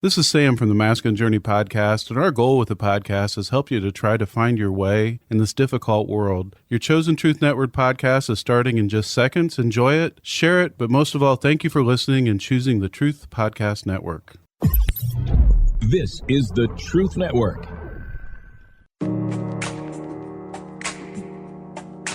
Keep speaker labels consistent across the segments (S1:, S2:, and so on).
S1: This is Sam from the Masculine Journey podcast, and our goal with the podcast is help you to try to find your way in this difficult world. Your Chosen Truth Network podcast is starting in just seconds. Enjoy it, share it, but most of all, thank you for listening and choosing the Truth Podcast Network.
S2: This is the Truth Network.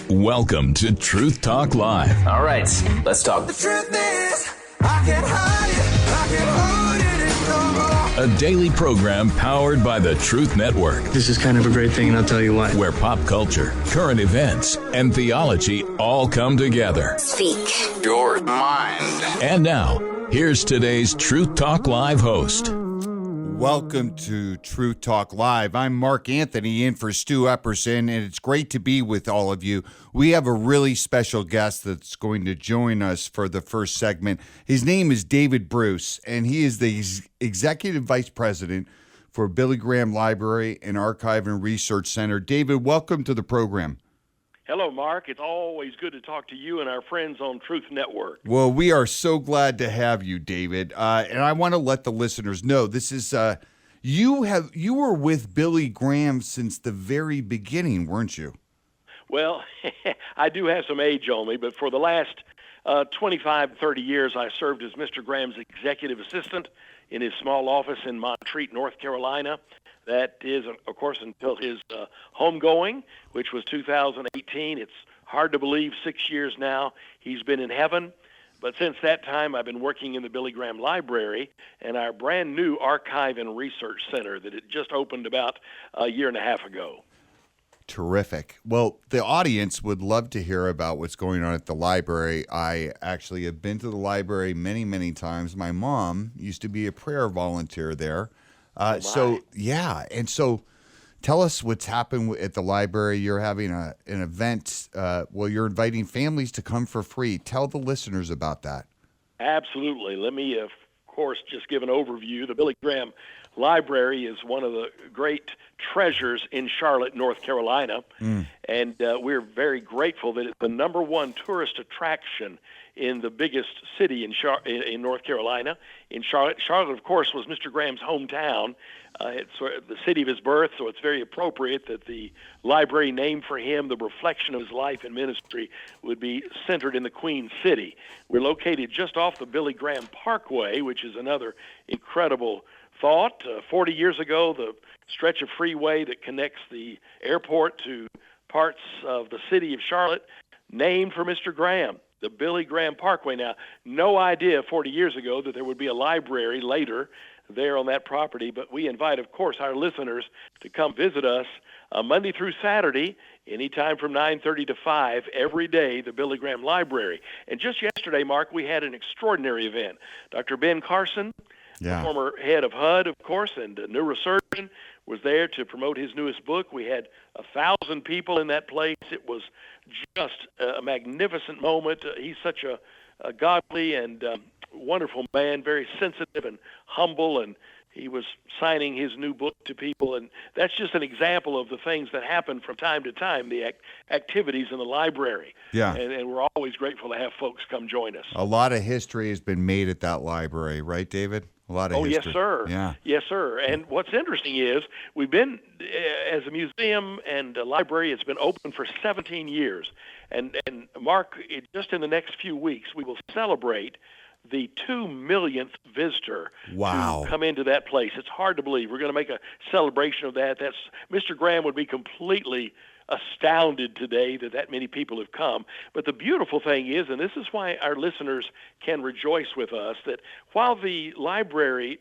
S2: Welcome to Truth Talk Live.
S3: All right, let's talk.
S4: The truth is, I can't hide it, I can't hold it no more.
S2: A daily program powered by the Truth Network,
S5: This is kind of a great thing, and I'll tell you why.
S2: where pop culture, current events, and theology all come together.
S6: Speak
S3: Your mind.
S2: And now, here's today's Truth Talk Live host.
S7: Welcome to Truth Talk Live. I'm Mark Anthony in for Stu Epperson, and it's great to be with all of you. We have a really special guest that's going to join us for the first segment. His name is David Bruce, and he is the Executive Vice President for Billy Graham Library and Archive and Research Center. David, welcome to the program.
S8: Hello, Mark. It's always good to talk to you and our friends on Truth Network.
S7: Well, we are so glad to have you, David. And I want to let the listeners know this is you were with Billy Graham since the very beginning, weren't you?
S8: Well, I do have some age on me, but for the last 25, 30 years, I served as Mr. Graham's executive assistant in his small office in Montreat, North Carolina. That is, of course, until his homegoing, which was 2018. It's hard to believe 6 years now he's been in heaven. But since that time, I've been working in the Billy Graham Library and our brand new Archive and Research Center that it just opened about a year and a half ago.
S7: Terrific. Well, the audience would love to hear about what's going on at the library. I actually have been to the library many, many times. My mom used to be a prayer volunteer there. So tell us what's happened at the library. You're having an event. You're inviting families to come for free. Tell the listeners about that.
S8: Absolutely. Let me, of course, just give an overview. The Billy Graham Library is one of the great treasures in Charlotte, North Carolina, and we're very grateful that it's the number one tourist attraction in the biggest city in North Carolina, in Charlotte. Charlotte, of course, was Mr. Graham's hometown. It's the city of his birth, so it's very appropriate that the library named for him, the reflection of his life and ministry, would be centered in the Queen City. We're located just off the Billy Graham Parkway, which is another incredible thought. 40 years ago, the stretch of freeway that connects the airport to parts of the city of Charlotte, named for Mr. Graham, the Billy Graham Parkway. Now, no idea 40 years ago that there would be a library later there on that property, but we invite, of course, our listeners to come visit us Monday through Saturday, anytime from 9:30 to 5, every day, the Billy Graham Library. And just yesterday, Mark, we had an extraordinary event. Dr. Ben Carson, the former head of HUD, of course, and a neurosurgeon, was there to promote his newest book. We had 1,000 people in that place. It was just a magnificent moment. He's such a godly and wonderful man, very sensitive and humble, and he was signing his new book to people. And that's just an example of the things that happen from time to time, the activities in the library.
S7: Yeah.
S8: And we're always grateful to have folks come join us.
S7: A lot of history has been made at that library, right, David? A lot of history.
S8: Yes, sir.
S7: Yeah.
S8: Yes, sir. And what's interesting is we've been, as a museum and a library, it's been open for 17 years. And Mark, just in the next few weeks, we will celebrate the 2 millionth visitor to come into that place. It's hard to believe. We're going to make a celebration of that. Mr. Graham would be completely astounded today that many people have come. But the beautiful thing is, and this is why our listeners can rejoice with us, that while the library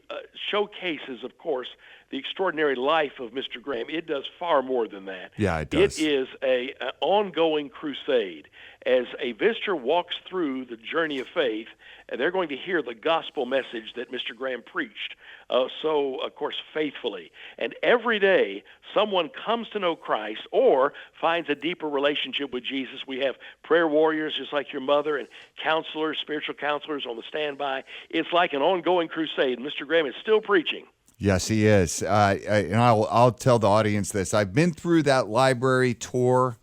S8: showcases, of course, the extraordinary life of Mr. Graham, it does far more than that.
S7: Yeah, it does.
S8: It is an ongoing crusade. As a visitor walks through the journey of faith, and they're going to hear the gospel message that Mr. Graham preached so, of course, faithfully. And every day, someone comes to know Christ or finds a deeper relationship with Jesus. We have prayer warriors just like your mother and counselors, spiritual counselors on the standby. It's like an ongoing crusade. Mr. Graham is still preaching.
S7: Yes, he is. And I'll tell the audience this. I've been through that library tour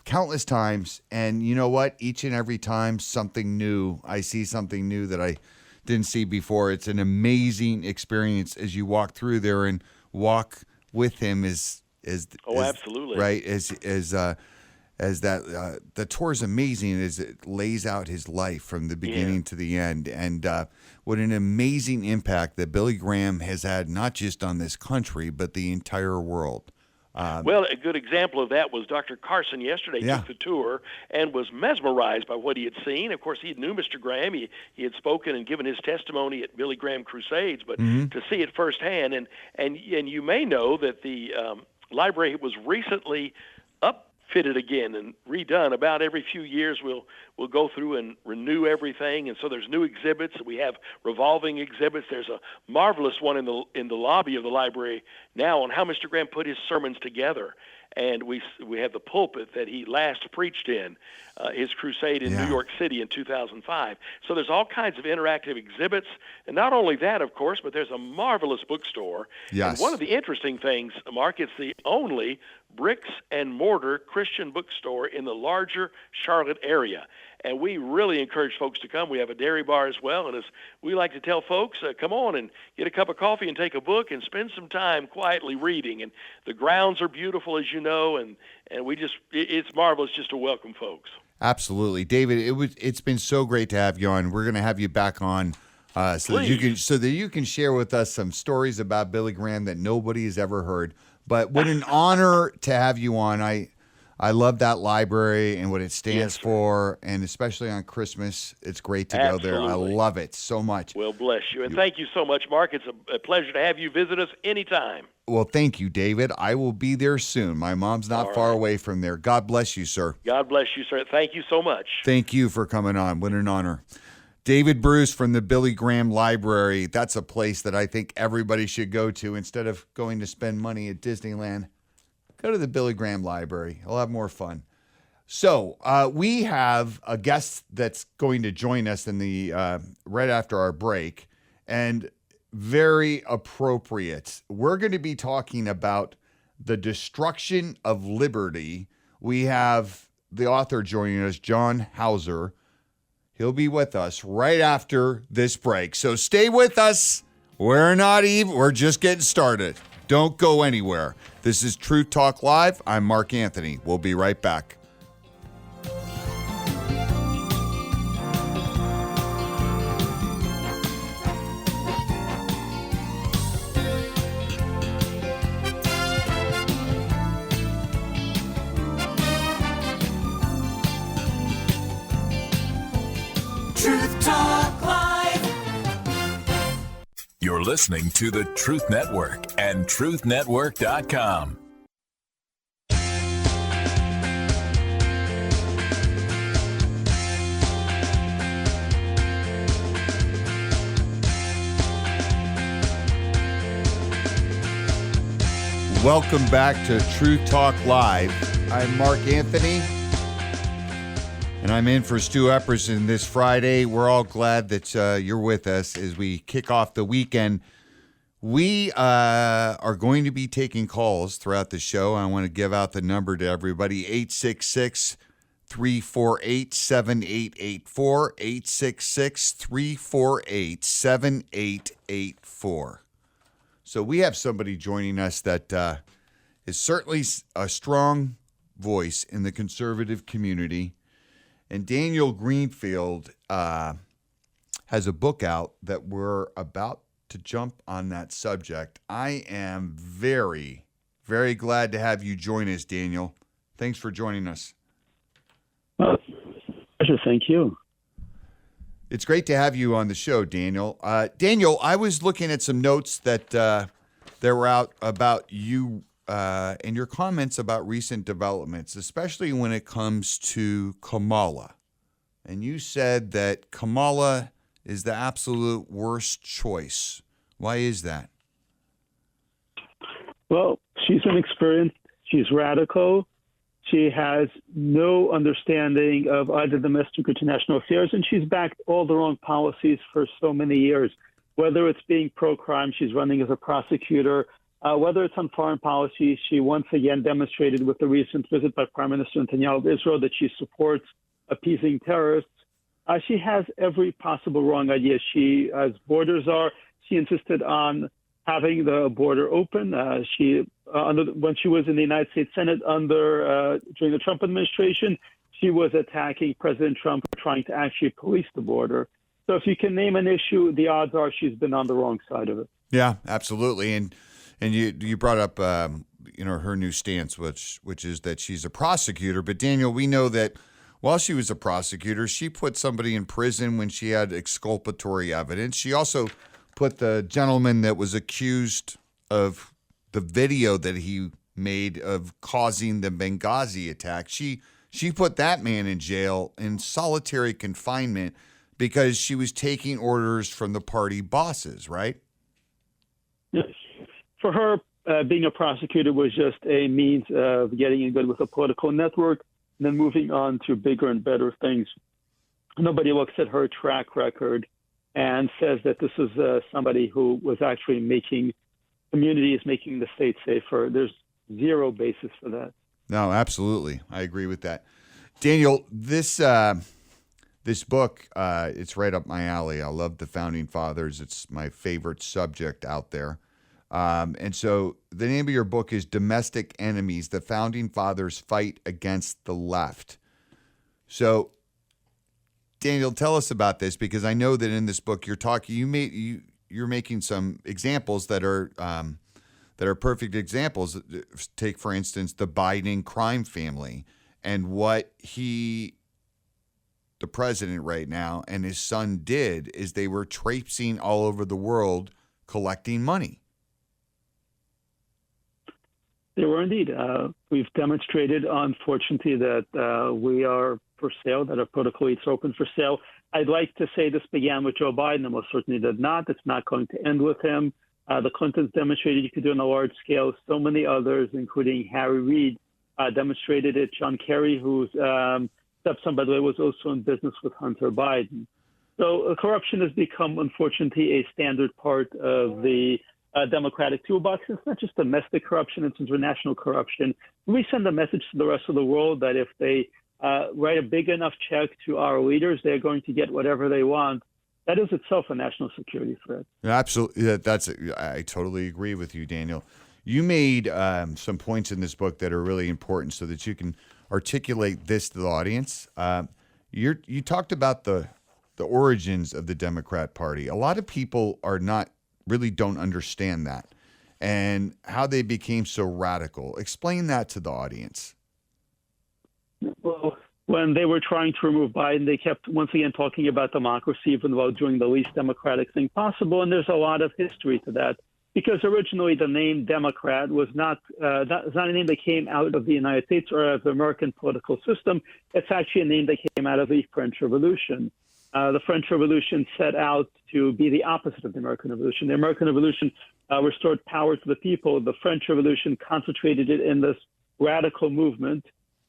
S7: countless times, and you know what? Each and every time, something new. I see something new that I didn't see before. It's an amazing experience as you walk through there and walk with him
S8: Absolutely.
S7: Right. As that, the tour is amazing as it lays out his life from the beginning to the end. And what an amazing impact that Billy Graham has had, not just on this country, but the entire world.
S8: Well, a good example of that was Dr. Carson yesterday took the tour and was mesmerized by what he had seen. Of course, he knew Mr. Graham. He had spoken and given his testimony at Billy Graham Crusades, but to see it firsthand, and you may know that the library was recently upfitted again and redone. About every few years, we'll go through and renew everything, and so there's new exhibits. We have revolving exhibits. There's a marvelous one in the lobby of the library now on how Mr. Graham put his sermons together. And we have the pulpit that he last preached in his crusade in New York City in 2005. So there's all kinds of interactive exhibits. And not only that, of course, but there's a marvelous bookstore.
S7: Yes.
S8: And one of the interesting things, Mark, it's the only bricks and mortar Christian bookstore in the larger Charlotte area. And we really encourage folks to come. We have a dairy bar as well. And as we like to tell folks, come on and get a cup of coffee and take a book and spend some time quietly reading. And the grounds are beautiful, as you know, and it's marvelous just to welcome folks.
S7: Absolutely. David, it's been so great to have you on. We're going to have you back on so that you can share with us some stories about Billy Graham that nobody has ever heard. But what an honor to have you on. I love that library and what it stands for, and especially on Christmas, it's great to go there. I love it so much.
S8: Well, bless you. And thank you so much, Mark. It's a pleasure to have you visit us anytime.
S7: Well, thank you, David. I will be there soon. My mom's not far away from there. God bless you, sir.
S8: God bless you, sir. Thank you so much.
S7: Thank you for coming on. What an honor. David Bruce from the Billy Graham Library. That's a place that I think everybody should go to instead of going to spend money at Disneyland. Go to the Billy Graham Library. I'll have more fun. So we have a guest that's going to join us in the right after our break, and very appropriate. We're going to be talking about the destruction of liberty. We have the author joining us, John Hauser. He'll be with us right after this break. So stay with us. We're just getting started. Don't go anywhere. This is Truth Talk Live. I'm Mark Anthony. We'll be right back.
S4: Truth Talk Live.
S2: You're listening to the Truth Network and truthnetwork.com.
S7: Welcome back to Truth Talk Live. I'm Mark Anthony, and I'm in for Stu Epperson this Friday. We're all glad that you're with us as we kick off the weekend. We are going to be taking calls throughout the show. I want to give out the number to everybody, 866-348-7884, 866-348-7884. So we have somebody joining us that is certainly a strong voice in the conservative community. And Daniel Greenfield has a book out that we're about to jump on that subject. I am very, very glad to have you join us, Daniel. Thanks for joining us.
S6: Well, pleasure. Thank you.
S7: It's great to have you on the show, Daniel. Daniel, I was looking at some notes that were out about you and your comments about recent developments, especially when it comes to Kamala. And you said that Kamala is the absolute worst choice. Why is that?
S6: Well, she's inexperienced. She's radical. She has no understanding of either domestic or international affairs, and she's backed all the wrong policies for so many years. Whether it's being pro-crime, she's running as a prosecutor. Whether it's on foreign policy, she once again demonstrated with the recent visit by Prime Minister Netanyahu of Israel that she supports appeasing terrorists. She has every possible wrong idea. She, as borders are, she insisted on having the border open. When she was in the United States Senate during the Trump administration, she was attacking President Trump for trying to actually police the border. So if you can name an issue, the odds are she's been on the wrong side of it.
S7: Yeah, absolutely. And you brought up her new stance, which is that she's a prosecutor. But Daniel, we know that while she was a prosecutor, she put somebody in prison when she had exculpatory evidence. She also put the gentleman that was accused of the video that he made of causing the Benghazi attack. She put that man in jail in solitary confinement because she was taking orders from the party bosses, right?
S6: Yes. For her, being a prosecutor was just a means of getting in good with a political network and then moving on to bigger and better things. Nobody looks at her track record and says that this is somebody who was actually making communities, making the state safer. There's zero basis for that.
S7: No, absolutely. I agree with that. Daniel, this book, it's right up my alley. I love the Founding Fathers. It's my favorite subject out there. And so the name of your book is Domestic Enemies, The Founding Fathers Fight Against the Left. So, Daniel, tell us about this, because I know that in this book you're making some examples that are perfect examples. Take, for instance, the Biden crime family and what the president right now and his son did is they were traipsing all over the world collecting money.
S6: They were indeed. We've demonstrated, unfortunately, that we are for sale, that our political elites are open for sale. I'd like to say this began with Joe Biden, and most certainly did not. It's not going to end with him. The Clintons demonstrated you could do it on a large scale. So many others, including Harry Reid, demonstrated it. John Kerry, whose stepson, by the way, was also in business with Hunter Biden. So corruption has become, unfortunately, a standard part of the Democratic toolbox. It's not just domestic corruption, it's international corruption. We send a message to the rest of the world that if they write a big enough check to our leaders, they're going to get whatever they want. That is itself a national security threat.
S7: Absolutely. I totally agree with you, Daniel. You made some points in this book that are really important so that you can articulate this to the audience. You talked about the origins of the Democrat Party. A lot of people really don't understand that and how they became so radical. Explain that to the audience.
S6: Well, when they were trying to remove Biden, they kept once again talking about democracy, even while doing the least democratic thing possible. And there's a lot of history to that, because originally the name Democrat was not a name that came out of the United States or of the American political system. It's actually a name that came out of the French Revolution. The French Revolution set out to be the opposite of the American Revolution. The American Revolution restored power to the people. The French Revolution concentrated it in this radical movement.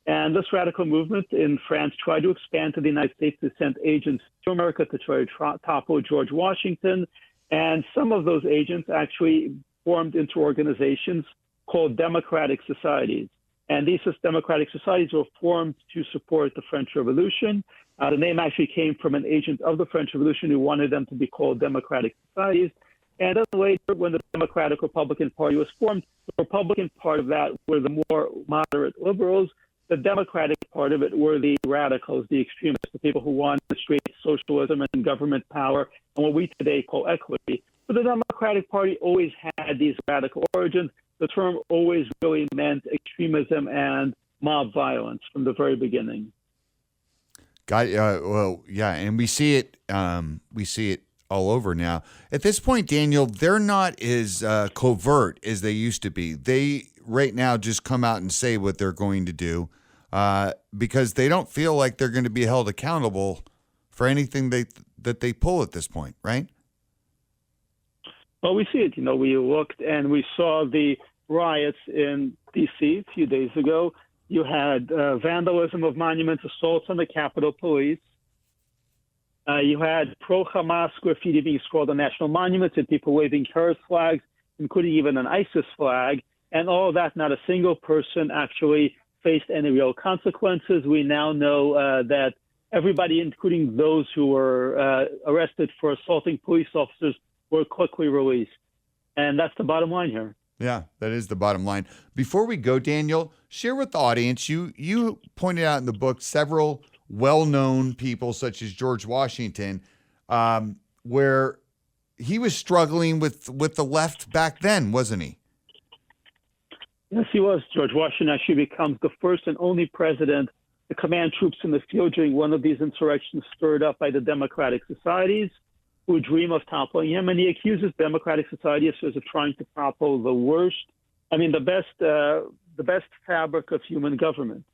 S6: And this radical movement in France tried to expand to the United States to send agents to America to try to topple George Washington. And some of those agents actually formed into organizations called democratic societies. And these democratic societies were formed to support the French Revolution. The name actually came from an agent of the French Revolution who wanted them to be called democratic societies. And then later, when the Democratic Republican Party was formed, the Republican part of that were the more moderate liberals. The Democratic part of it were the radicals, the extremists, the people who wanted straight socialism and government power and what we today call equity. But the Democratic Party always had these radical origins. The term always really meant extremism and mob violence from the very beginning.
S7: And we see it. We see it all over now. At this point, Daniel, they're not as covert as they used to be. They right now just come out and say what they're going to do because they don't feel like they're going to be held accountable for anything that they pull at this point, right?
S6: Well, we see it. We looked and we saw the riots in D.C. a few days ago. You had vandalism of monuments, assaults on the Capitol Police. You had pro-Hamas graffiti being scrawled on national monuments and people waving terrorist flags, including even an ISIS flag. And all of that, not a single person actually faced any real consequences. We now know that everybody, including those who were arrested for assaulting police officers, were quickly released. And that's the bottom line here.
S7: Yeah, that is the bottom line. Before we go, Daniel, share with the audience, you pointed out in the book several well-known people such as George Washington, where he was struggling with the left back then, wasn't he?
S6: Yes, he was. George Washington actually becomes the first and only president to command troops in the field during one of these insurrections stirred up by the Democratic Societies, who dream of toppling him, and he accuses democratic societies of trying to topple the best fabric of human government.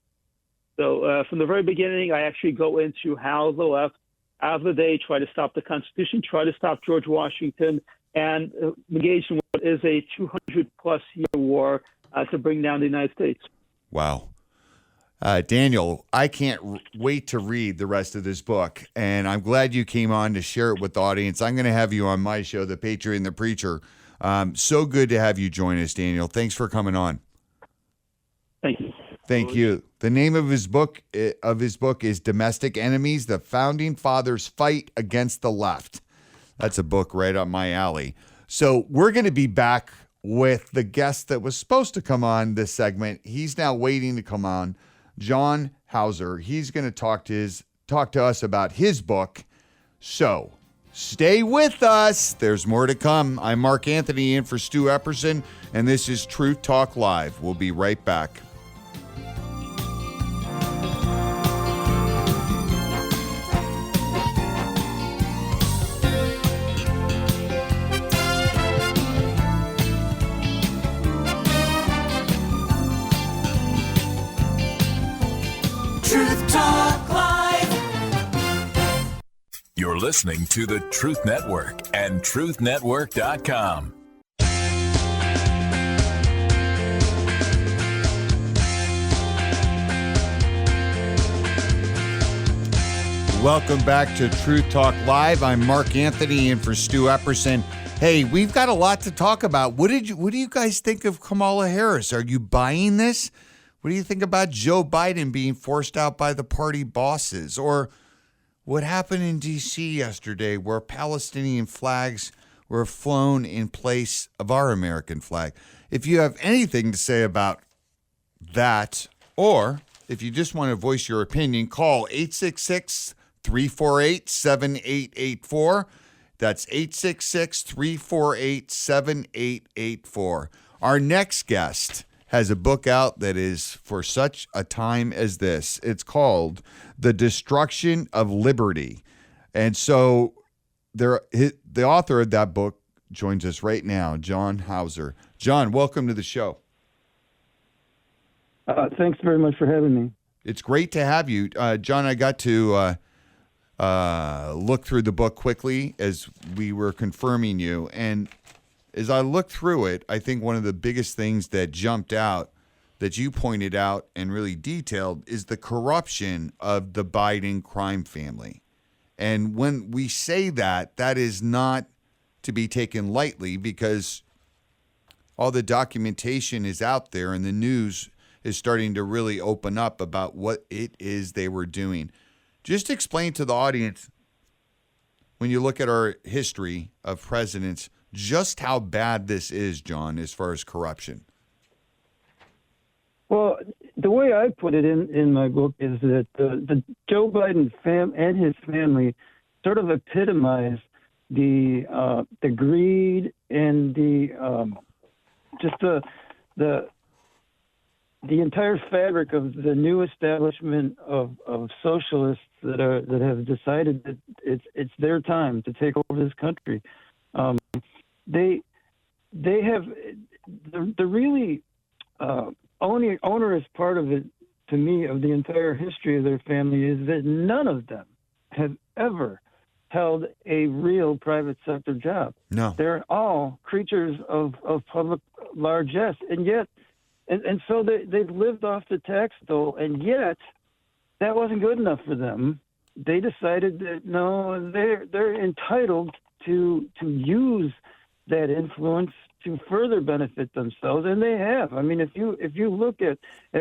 S6: So from the very beginning, I actually go into how the left, out of the day, try to stop the Constitution, try to stop George Washington, and engage in what is a 200-plus year war to bring down the United States.
S7: Wow. Daniel, I can't wait to read the rest of this book, and I'm glad you came on to share it with the audience. I'm going to have you on my show, The Patriot and the Preacher. So good to have you join us, Daniel. Thanks for coming on.
S6: Thank you.
S7: Thank you. The name of his book is Domestic Enemies: The Founding Fathers Fight Against the Left. That's a book right up my alley. So we're going to be back with the guest that was supposed to come on this segment. He's now waiting to come on. John Hauser. He's going to talk to us about his book. So stay with us. There's more to come. I'm Mark Anthony in for Stu Epperson, and this is Truth Talk Live. We'll be right back.
S2: You're listening to the Truth Network and truthnetwork.com.
S7: Welcome back to Truth Talk Live. I'm Mark Anthony in for Stu Epperson. Hey, we've got a lot to talk about. What do you guys think of Kamala Harris? Are you buying this? What do you think about Joe Biden being forced out by the party bosses? Or what happened in D.C. yesterday where Palestinian flags were flown in place of our American flag? If you have anything to say about that, or if you just want to voice your opinion, call 866-348-7884. That's 866-348-7884. Our next guest has a book out that is for such a time as this. It's called The Destruction of Liberty. And so the author of that book joins us right now, John Hauser. John, welcome to the show.
S9: Thanks very much for having me.
S7: It's great to have you. John, I got to look through the book quickly as we were confirming you. And as I looked through it, I think one of the biggest things that jumped out that you pointed out and really detailed is the corruption of the Biden crime family. And when we say that, that is not to be taken lightly because all the documentation is out there and the news is starting to really open up about what it is they were doing. Just explain to the audience, when you look at our history of presidents, just how bad this is, John, as far as corruption.
S9: Well, the way I put it in my book is that the Joe Biden and his family sort of epitomize the greed and the entire fabric of the new establishment of socialists that have decided that it's their time to take over this country. They have the really onerous part of it, to me, of the entire history of their family is that none of them have ever held a real private sector job.
S7: No.
S9: They're all creatures of public largesse, and yet, and so they've lived off the tax dole, and yet that wasn't good enough for them. They decided that no, they're entitled to use that influence to further benefit themselves, and they have. I mean, if you look at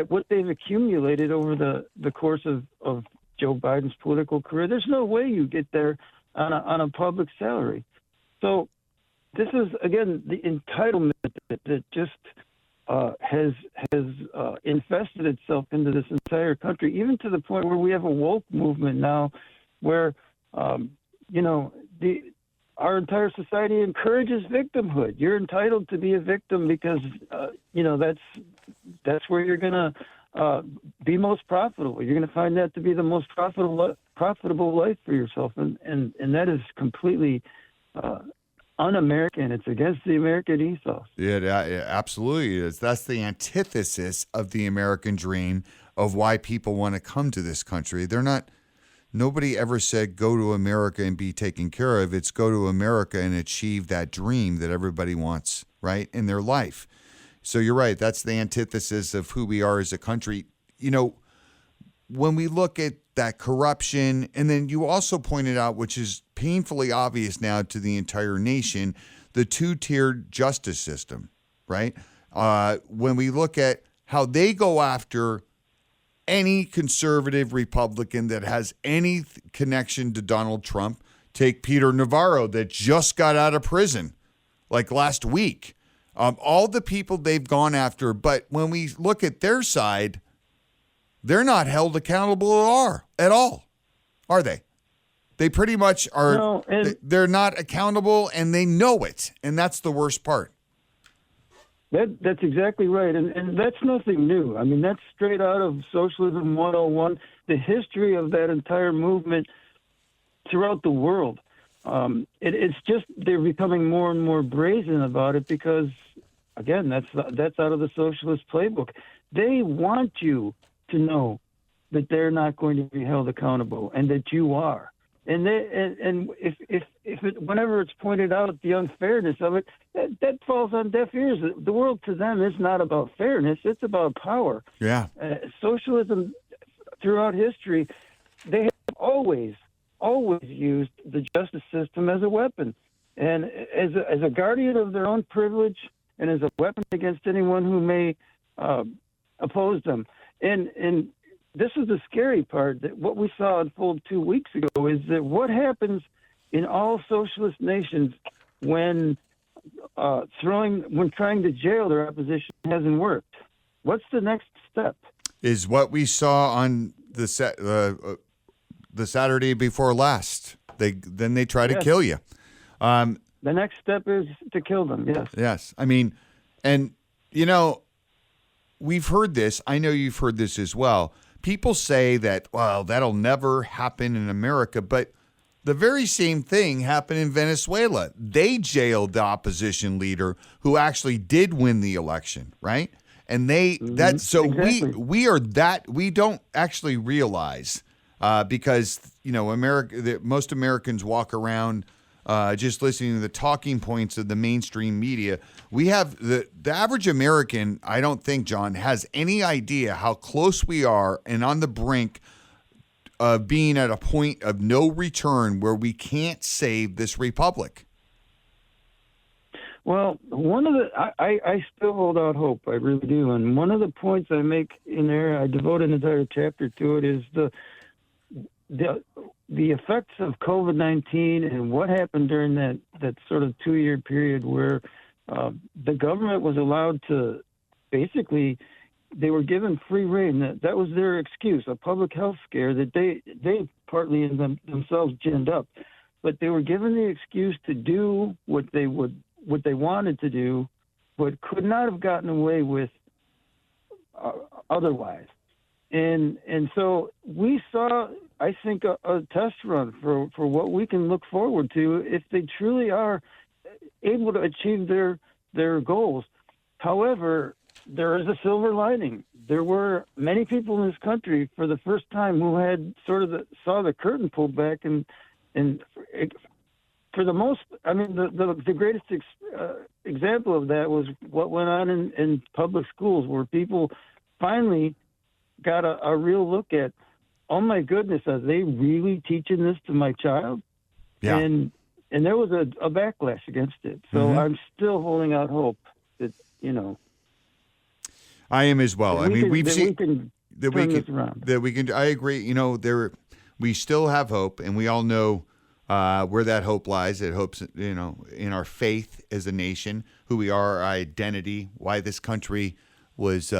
S9: what they've accumulated over the course of Joe Biden's political career. There's no way you get there on a public salary. So this is, again, the entitlement that just has infested itself into this entire country, even to the point where we have a woke movement now where, our entire society encourages victimhood. You're entitled to be a victim because, that's where you're going to be most profitable. You're going to find that to be the most profitable life for yourself. And that is completely un-American. It's against the American ethos.
S7: It absolutely is. That's the antithesis of the American dream, of why people want to come to this country. Nobody ever said go to America and be taken care of. It's go to America and achieve that dream that everybody wants, right, in their life. So you're right. That's the antithesis of who we are as a country. When we look at that corruption, and then you also pointed out, which is painfully obvious now to the entire nation, the two-tiered justice system, right? When we look at how they go after any conservative Republican that has any connection to Donald Trump, take Peter Navarro that just got out of prison like last week. All the people they've gone after, but when we look at their side, they're not held accountable at all, are they? They pretty much are. No, they're not accountable, and they know it, and that's the worst part.
S9: That's exactly right, and that's nothing new. I mean, that's straight out of Socialism 101, the history of that entire movement throughout the world. It's just they're becoming more and more brazen about it because, again, that's out of the socialist playbook. They want you to know that they're not going to be held accountable and that you are. And whenever it's pointed out the unfairness of it, that falls on deaf ears. The world to them is not about fairness; it's about power.
S7: Yeah.
S9: Socialism throughout history, they have always used the justice system as a weapon, and as a guardian of their own privilege, and as a weapon against anyone who may oppose them. And this is the scary part, that what we saw unfold 2 weeks ago is that what happens in all socialist nations when trying to jail their opposition hasn't worked. What's the next step?
S7: Is what we saw on the Saturday before last. They try to kill you.
S9: The next step is to kill them. Yes.
S7: Yes. I mean, and we've heard this. I know you've heard this as well. People say that, well, that'll never happen in America, but the very same thing happened in Venezuela. They jailed the opposition leader who actually did win the election, right? And we don't actually realize because most Americans walk around just listening to the talking points of the mainstream media. We have the average American, I don't think, John, has any idea how close we are and on the brink of being at a point of no return where we can't save this republic.
S9: Well, I still hold out hope. I really do. And one of the points I make in there, I devote an entire chapter to it, is the effects of COVID-19 and what happened during that sort of 2-year period where the government was allowed to basically, they were given free rein. That was their excuse, a public health scare that they partly themselves ginned up. But they were given the excuse to do what they wanted to do, but could not have gotten away with otherwise. And so we saw, I think, a test run for what we can look forward to if they truly are able to achieve their goals. However, there is a silver lining. There were many people in this country for the first time who had saw the curtain pulled back, and for the most, I mean, the greatest example of that was what went on in public schools, where people finally got a real look at, oh my goodness, are they really teaching this to my child?
S7: Yeah.
S9: And there was a backlash against it. So I'm still holding out hope that,
S7: I am as well. I mean, we've seen
S9: that we can turn this around.
S7: That we can. I agree. we still have hope, and we all know where that hope lies. It hopes, in our faith as a nation, who we are, our identity, why this country was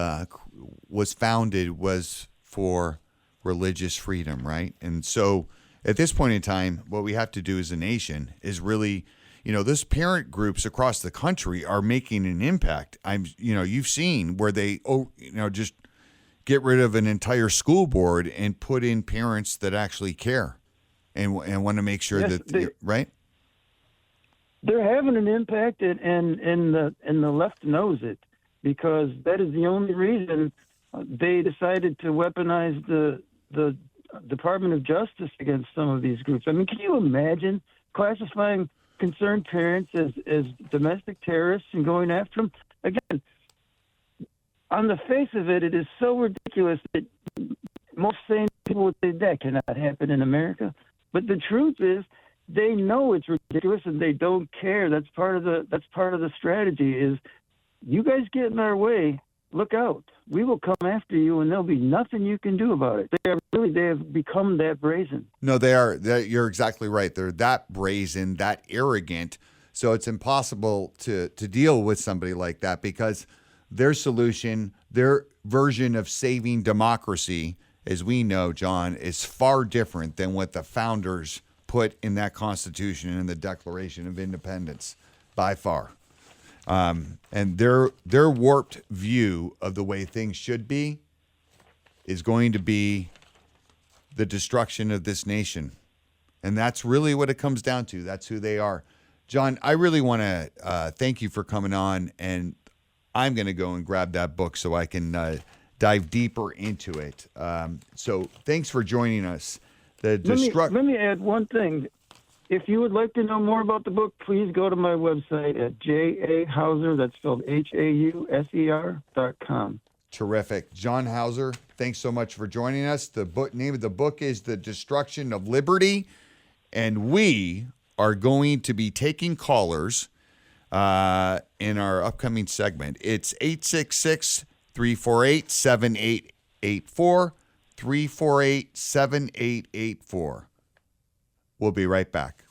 S7: founded was for religious freedom, right? And so at this point in time, what we have to do as a nation is really, those parent groups across the country are making an impact. You've seen where they, just get rid of an entire school board and put in parents that actually care and want to make sure that, right?
S9: They're having an impact, and the left knows it, because that is the only reason they decided to weaponize the Department of Justice against some of these groups. I mean, can you imagine classifying concerned parents as domestic terrorists and going after them? Again, on the face of it, it is so ridiculous that most sane people would say that cannot happen in America. But the truth is, they know it's ridiculous and they don't care. That's part of the strategy. Is you guys get in our way, look out. We will come after you, and there'll be nothing you can do about it. They have become that brazen.
S7: No, they are. You're exactly right. They're that brazen, that arrogant. So it's impossible to deal with somebody like that, because their solution, their version of saving democracy, as we know, John, is far different than what the founders put in that Constitution and the Declaration of Independence, by far. And their warped view of the way things should be is going to be the destruction of this nation. And that's really what it comes down to. That's who they are. John, I really want to thank you for coming on, and I'm going to go and grab that book so I can dive deeper into it. So thanks for joining us.
S9: Let me add one thing. If you would like to know more about the book, please go to my website at jahauser, that's spelled HAUSER.com.
S7: Terrific. John Hauser, thanks so much for joining us. The name of the book is The Destruction of Liberty, and we are going to be taking callers in our upcoming segment. It's 866-348-7884, 348-7884. We'll be right back.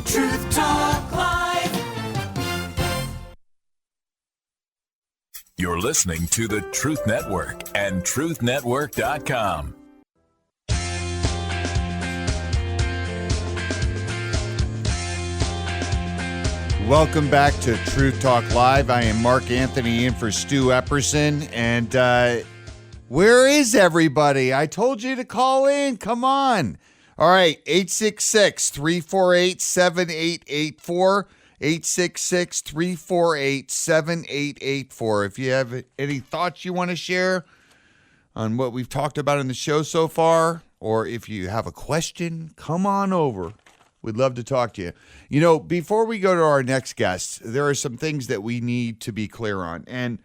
S4: Truth Talk Live.
S2: You're listening to the Truth Network and truthnetwork.com.
S7: Welcome back to Truth Talk Live. I am Mark Anthony in for Stu Epperson. And where is everybody? I told you to call in. Come on. All right, 866-348-7884, 866-348-7884. If you have any thoughts you want to share on what we've talked about in the show so far, or if you have a question, come on over. We'd love to talk to you. Before we go to our next guest, there are some things that we need to be clear on. And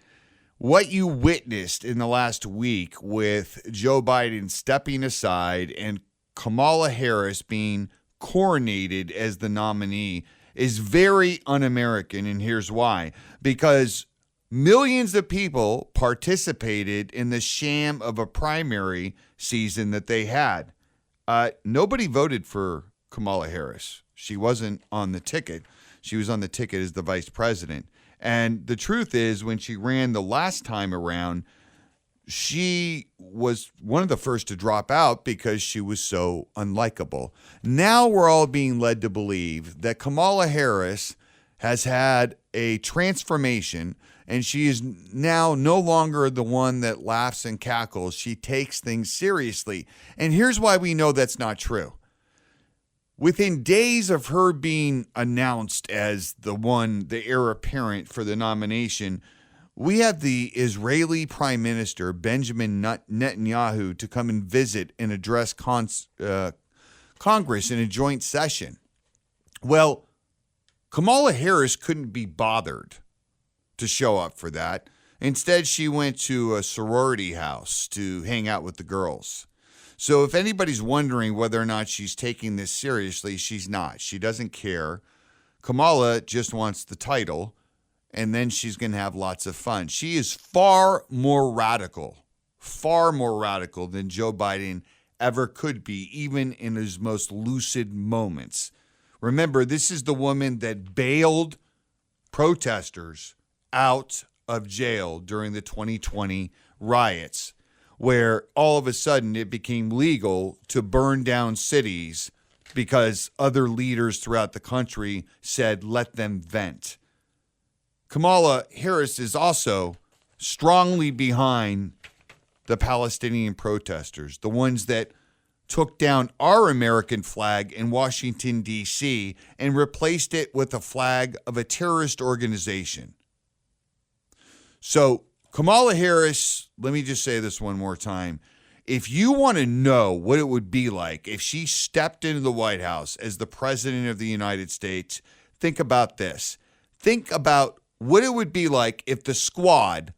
S7: what you witnessed in the last week with Joe Biden stepping aside and Kamala Harris being coronated as the nominee is very un-American, and here's why. Because millions of people participated in the sham of a primary season that they had. Nobody voted for Kamala Harris. She wasn't on the ticket. She was on the ticket as the vice president. And the truth is, when she ran the last time around, she was one of the first to drop out because she was so unlikable. Now we're all being led to believe that Kamala Harris has had a transformation, and she is now no longer the one that laughs and cackles. She takes things seriously. And here's why we know that's not true. Within days of her being announced as the heir apparent for the nomination, we have the Israeli Prime Minister, Benjamin Netanyahu, to come and visit and address Congress in a joint session. Well, Kamala Harris couldn't be bothered to show up for that. Instead, she went to a sorority house to hang out with the girls. So if anybody's wondering whether or not she's taking this seriously, she's not. She doesn't care. Kamala just wants the title, and then she's going to have lots of fun. She is far more radical than Joe Biden ever could be, even in his most lucid moments. Remember, this is the woman that bailed protesters out of jail during the 2020 riots, where all of a sudden it became legal to burn down cities because other leaders throughout the country said, let them vent. Kamala Harris is also strongly behind the Palestinian protesters, the ones that took down our American flag in Washington, D.C., and replaced it with a flag of a terrorist organization. So, Kamala Harris, let me just say this one more time. If you want to know what it would be like if she stepped into the White House as the president of the United States, think about this. Think about what it would be like if the squad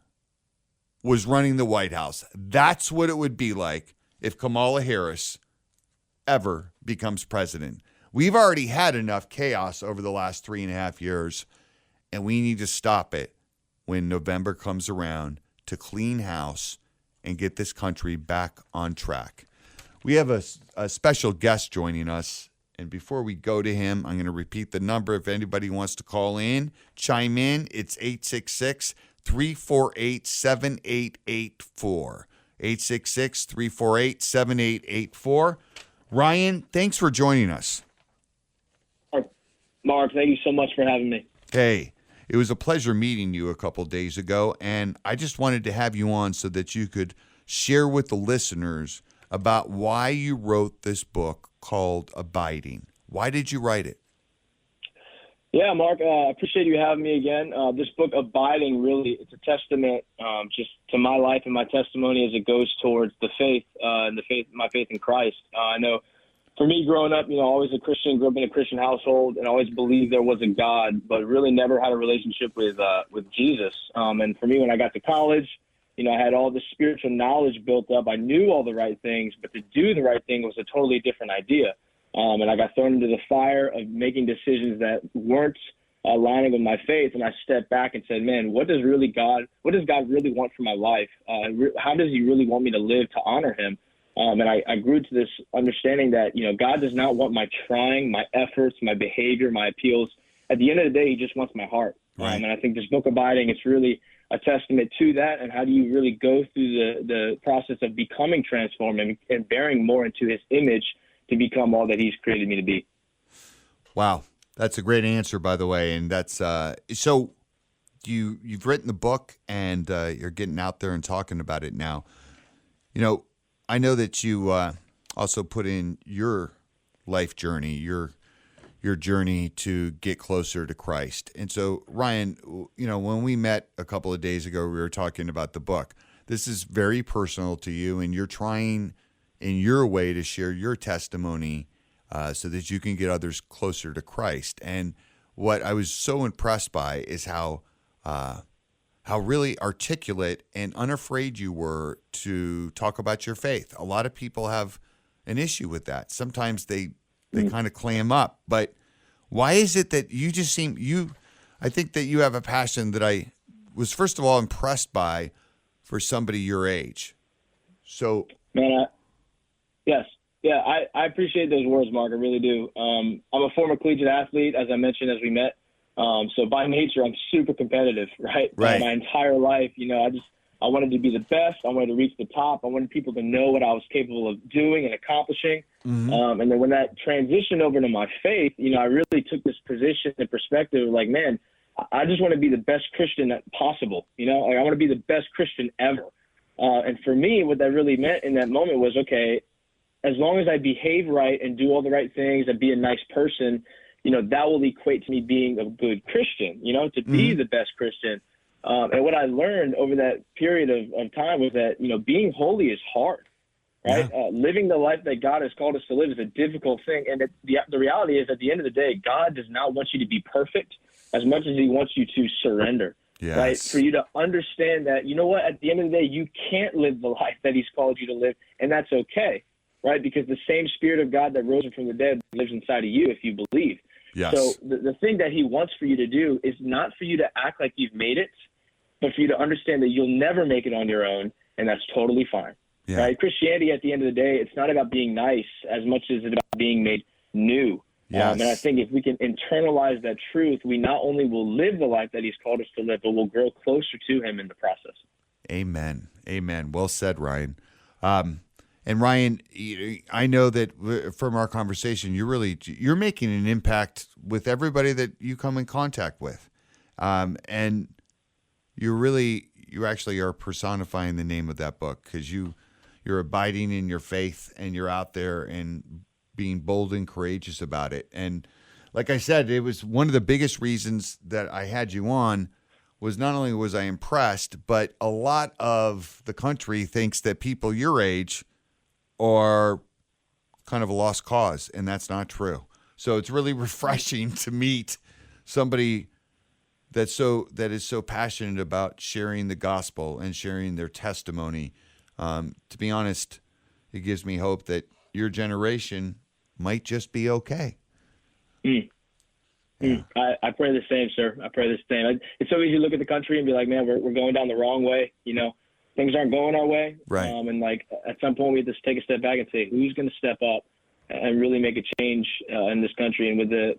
S7: was running the White House. That's what it would be like if Kamala Harris ever becomes president. We've already had enough chaos over the last 3.5 years, and we need to stop it when November comes around to clean house and get this country back on track. We have a special guest joining us, and before we go to him, I'm going to repeat the number if anybody wants to call in, chime in. It's 866-348-7884. 866-348-7884. Ryan, thanks for joining us.
S10: Mark, thank you so much for having me.
S7: Hey, it was a pleasure meeting you a couple days ago, and I just wanted to have you on so that you could share with the listeners about why you wrote this book called Abiding. Why did you write it?
S10: Yeah, Mark, I appreciate you having me again. This book, Abiding, really, it's a testament just to my life and my testimony as it goes towards the faith and my faith in Christ. I know for me growing up, always a Christian, grew up in a Christian household and always believed there was a God, but really never had a relationship with Jesus. And for me, when I got to college, I had all this spiritual knowledge built up. I knew all the right things, but to do the right thing was a totally different idea. And I got thrown into the fire of making decisions that weren't aligning with my faith. And I stepped back and said, man, what does God really want for my life? How does he really want me to live to honor him? And I grew to this understanding that, God does not want my trying, my efforts, my behavior, my appeals. At the end of the day, he just wants my heart.
S7: Right.
S10: And I think this book, Abiding, it's really a testament to that. And how do you really go through the process of becoming transformed and bearing more into his image to become all that he's created me to be.
S7: Wow. That's a great answer, by the way. And that's so you've written the book and you're getting out there and talking about it now. I know that you also put in your life journey, your journey to get closer to Christ. And so, Ryan, when we met a couple of days ago, we were talking about the book. This is very personal to you, and you're trying in your way to share your testimony so that you can get others closer to Christ. And what I was so impressed by is how really articulate and unafraid you were to talk about your faith. A lot of people have an issue with that. Sometimes they kind of clam up. But why is it that you just I think that you have a passion that I was, first of all, impressed by for somebody your age. So,
S10: man, yes. Yeah, I appreciate those words, Mark. I really do. I'm a former collegiate athlete, as I mentioned, as we met. So by nature, I'm super competitive, right?
S7: Right.
S10: My entire life, I wanted to be the best. I wanted to reach the top. I wanted people to know what I was capable of doing and accomplishing. Mm-hmm. And then when that transitioned over to my faith, I really took this position and perspective like, man, I just want to be the best Christian possible. I want to be the best Christian ever. And for me, what that really meant in that moment was, okay, as long as I behave right and do all the right things and be a nice person, that will equate to me being a good Christian, to be the best Christian. And what I learned over that period of time was that, being holy is hard. right? Living the life that God has called us to live is a difficult thing. And the reality is, at the end of the day, God does not want you to be perfect as much as he wants you to surrender, right? For you to understand that, you know what, at the end of the day, you can't live the life that he's called you to live, and that's okay, right? Because the same Spirit of God that rose him from the dead lives inside of you if you believe.
S7: Yes.
S10: So the thing that he wants for you to do is not for you to act like you've made it, but for you to understand that you'll never make it on your own, and that's totally fine.
S7: Yeah.
S10: Right? Christianity, at the end of the day, it's not about being nice as much as it's about being made new.
S7: Yes.
S10: And I think if we can internalize that truth, we not only will live the life that he's called us to live, but we'll grow closer to him in the process.
S7: Amen. Amen. Well said, Ryan. And Ryan, I know that from our conversation, you're making an impact with everybody that you come in contact with. And you actually are personifying the name of that book, because you're abiding in your faith, and you're out there and being bold and courageous about it. And like I said, it was one of the biggest reasons that I had you on. Was not only was I impressed, but a lot of the country thinks that people your age are kind of a lost cause, and that's not true. So it's really refreshing to meet somebody that is so passionate about sharing the gospel and sharing their testimony. To be honest, it gives me hope that your generation might just be okay.
S10: Yeah. I pray the same, sir. I pray the same. It's so easy to look at the country and be like, man, we're going down the wrong way. You know, things aren't going our way.
S7: Right.
S10: And like at some point we have to take a step back and say, who's going to step up and really make a change in this country? And with the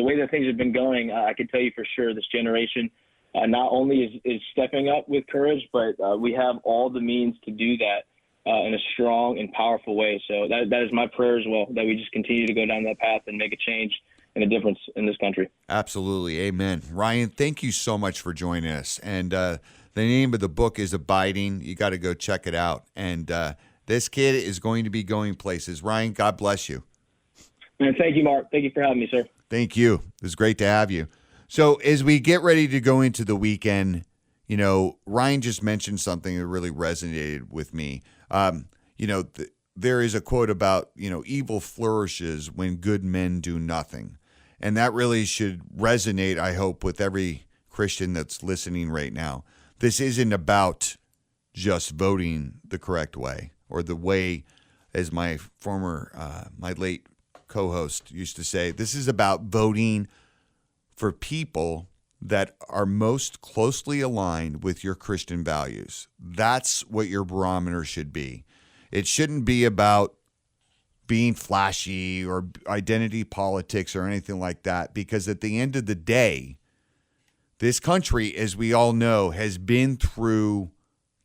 S10: way that things have been going, I can tell you for sure this generation not only is stepping up with courage, but we have all the means to do that in a strong and powerful way. So that is my prayer as well, that we just continue to go down that path and make a change and a difference in this country.
S7: Absolutely. Amen. Ryan, thank you so much for joining us. And the name of the book is Abiding. You got to go check it out. And this kid is going to be going places. Ryan, God bless you.
S10: And thank you, Mark. Thank you for having me, sir.
S7: Thank you. It was great to have you. So as we get ready to go into the weekend, you know, Ryan just mentioned something that really resonated with me. There is a quote about, evil flourishes when good men do nothing. And that really should resonate, I hope, with every Christian that's listening right now. This isn't about just voting the correct way, or the way, as my late co-host used to say, this is about voting for people that are most closely aligned with your Christian values. That's what your barometer should be. It shouldn't be about being flashy or identity politics or anything like that, because at the end of the day, this country, as we all know, has been through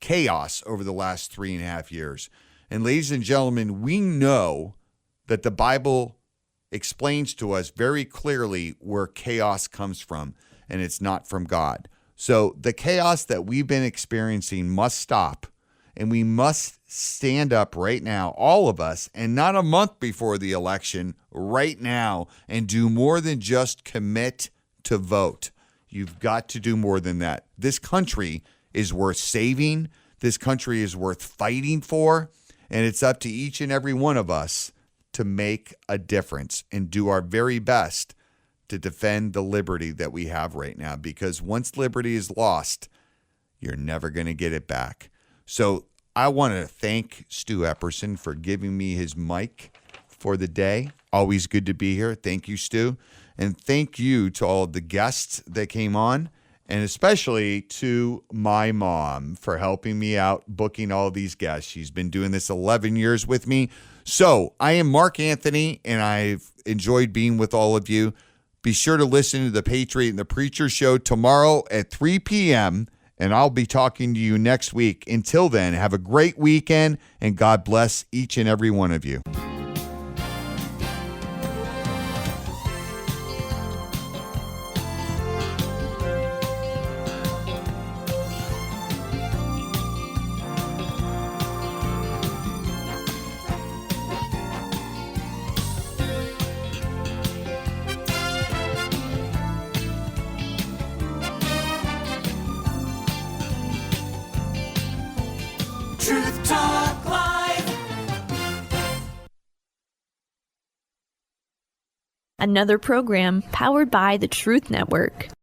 S7: chaos over the last 3.5 years. And ladies and gentlemen, we know that the Bible explains to us very clearly where chaos comes from, and it's not from God. So the chaos that we've been experiencing must stop, and we must stand up right now, all of us, and not a month before the election, right now, and do more than just commit to vote. You've got to do more than that. This country is worth saving. This country is worth fighting for, and it's up to each and every one of us to make a difference and do our very best to defend the liberty that we have right now, because once liberty is lost, you're never going to get it back. So I want to thank Stu Epperson for giving me his mic for the day. Always good to be here. Thank you, Stu. And thank you to all of the guests that came on, and especially to my mom for helping me out booking all these guests. She's been doing this 11 years with me. So I am Mark Anthony, and I've enjoyed being with all of you. Be sure to listen to the Patriot and the Preacher Show tomorrow at 3 p.m., and I'll be talking to you next week. Until then, have a great weekend, and God bless each and every one of you.
S4: Truth Talk Live.
S11: another program powered by the Truth Network.